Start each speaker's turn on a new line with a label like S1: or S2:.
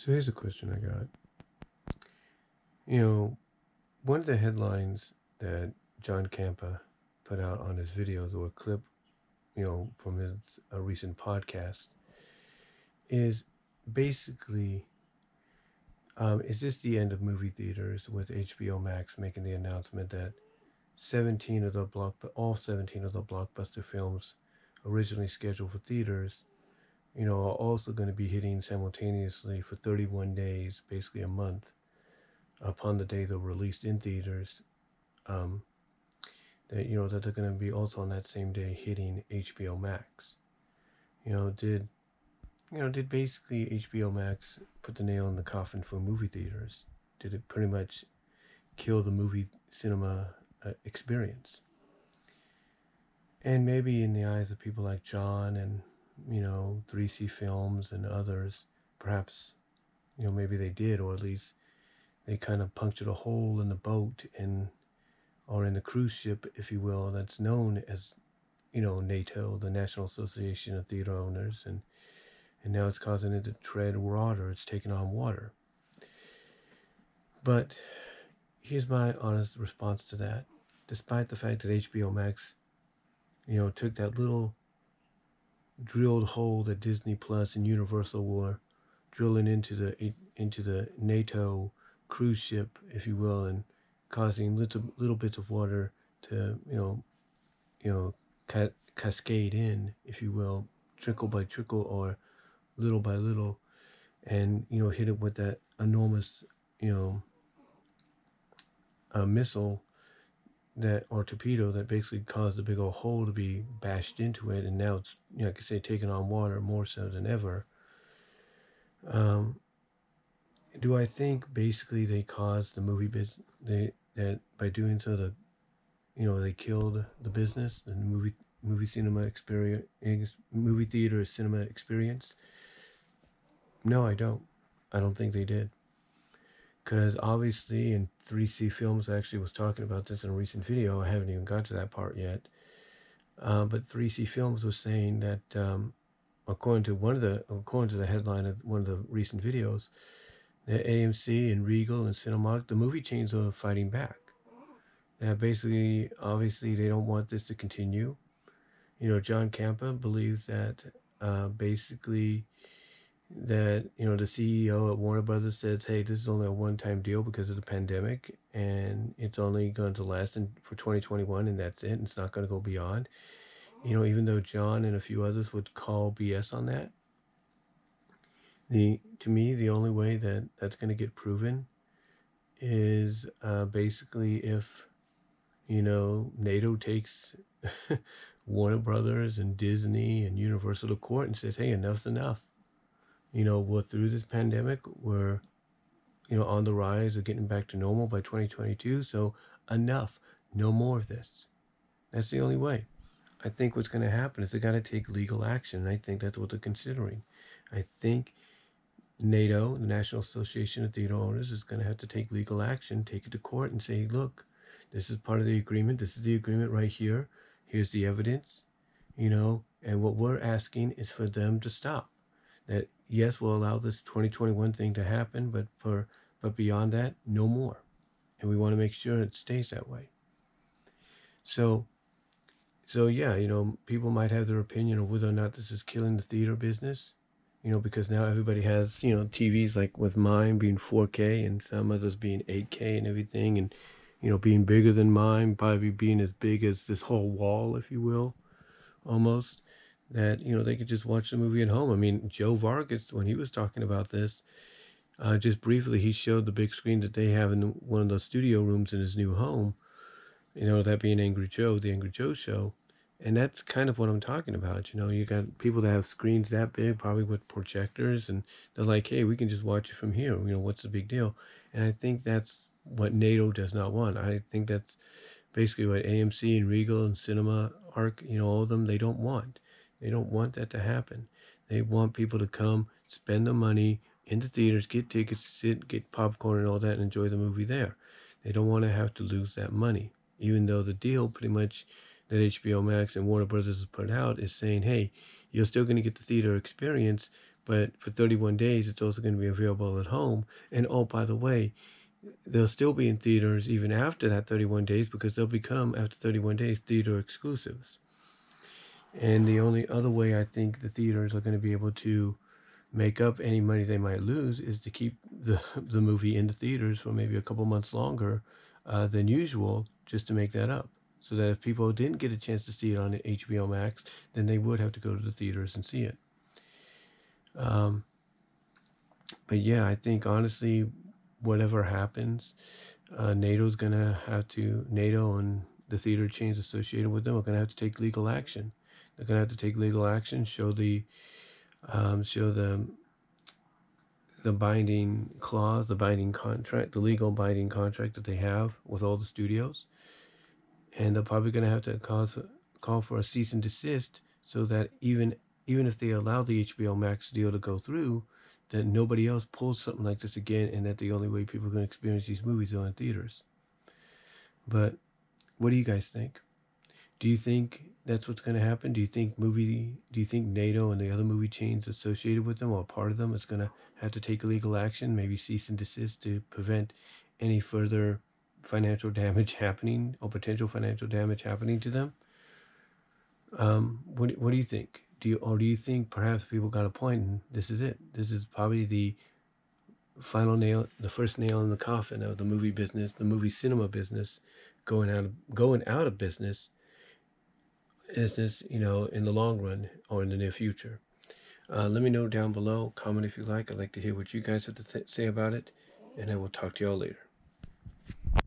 S1: So here's a question I got. You know, one of the headlines that John Campa put out on his videos or a clip, from his recent podcast is basically, is this the end of movie theaters with HBO Max making the announcement that all 17 of the blockbuster films originally scheduled for theaters, are also going to be hitting simultaneously for 31 days, basically a month, upon the day they're released in theaters, um, that they're going to be also on that same day hitting HBO Max. You know, did did basically HBO Max put the nail in the coffin for movie theaters? Did it pretty much kill the movie cinema experience? And maybe in the eyes of people like John and 3C Films and others, perhaps maybe they did, or at least they kind of punctured a hole in the boat or in the cruise ship, if you will, that's known as N.A.T.O, the National Association of Theater Owners, and now it's causing it to tread water. It's taking on water. But here's my honest response to that. Despite the fact that HBO Max, took that little drilled hole that Disney Plus and Universal were drilling into the N.A.T.O cruise ship, if you will, and causing little bits of water to cascade in, if you will, trickle by trickle or little by little, and hit it with that enormous missile or torpedo that basically caused a big old hole to be bashed into it, and now it's like I say, taking on water more so than ever. Do I think basically they caused the movie business that by doing so they killed the business, the movie cinema experience, movie theater cinema experience? No, I don't. I don't think they did. Because obviously, in 3C Films actually was talking about this in a recent video. I haven't even got to that part yet. But 3C Films was saying that according to the headline of one of the recent videos, that AMC and Regal and Cinemark, the movie chains, are fighting back. That basically, obviously, they don't want this to continue. John Campa believes that basically that the CEO at Warner Brothers says, hey, this is only a one-time deal because of the pandemic, and it's only going to last for 2021, and that's it. It's not going to go beyond. Even though John and a few others would call BS on that, to me, the only way that that's going to get proven is basically if N.A.T.O takes Warner Brothers and Disney and Universal to court and says, hey, enough's enough. We're through this pandemic. We're on the rise of getting back to normal by 2022. So enough. No more of this. That's the only way. I think what's going to happen is they got to take legal action. And I think that's what they're considering. I think N.A.T.O, the National Association of Theater Owners, is going to have to take legal action, take it to court and say, look, this is part of the agreement. This is the agreement right here. Here's the evidence, and what we're asking is for them to stop. That, yes, we'll allow this 2021 thing to happen, but beyond that, no more. And we want to make sure it stays that way. So yeah, people might have their opinion of whether or not this is killing the theater business, because now everybody has, TVs like with mine being 4K and some others being 8K and everything, and, being bigger than mine, probably being as big as this whole wall, if you will, almost, that, they could just watch the movie at home. I mean, Joe Vargas, when he was talking about this, just briefly, he showed the big screen that they have in one of the studio rooms in his new home, that being Angry Joe, the Angry Joe Show. And that's kind of what I'm talking about. You got people that have screens that big, probably with projectors, and they're like, hey, we can just watch it from here. What's the big deal? And I think that's what N.A.T.O does not want. I think that's basically what AMC and Regal and Cinemark, all of them, they don't want. They don't want that to happen. They want people to come, spend the money in the theaters, get tickets, sit, get popcorn and all that, and enjoy the movie there. They don't want to have to lose that money, even though the deal pretty much that HBO Max and Warner Brothers has put out is saying, hey, you're still going to get the theater experience, But for 31 days, it's also going to be available at home. And oh, by the way, they'll still be in theaters even after that 31 days, because they'll become, after 31 days, theater exclusives. And the only other way I think the theaters are going to be able to make up any money they might lose is to keep the movie in the theaters for maybe a couple months longer than usual, just to make that up. So that if people didn't get a chance to see it on HBO Max, then they would have to go to the theaters and see it. Um, but yeah, I think honestly, whatever happens, NATO's gonna have to, NATO and the theater chains associated with them are gonna have to take legal action. They're gonna have to take legal action, show the binding clause, the binding contract, the legal binding contract that they have with all the studios, and they're probably gonna have to call for a cease and desist, so that even if they allow the HBO Max deal to go through, that nobody else pulls something like this again, and that the only way people are going to experience these movies are in theaters. But what do you guys think? Do you think that's what's going to happen? Do you think NATO and the other movie chains associated with them or part of them is going to have to take legal action, maybe cease and desist, to prevent any further financial damage happening, or potential financial damage happening to them? What do you think? Do you think perhaps people got a point and this is it? This is probably the final nail, the first nail in the coffin of the movie business, the movie cinema business, going out of business, in the long run or in the near future. Let me know down below. Comment if you like. I'd like to hear what you guys have to say about it, and I will talk to y'all later.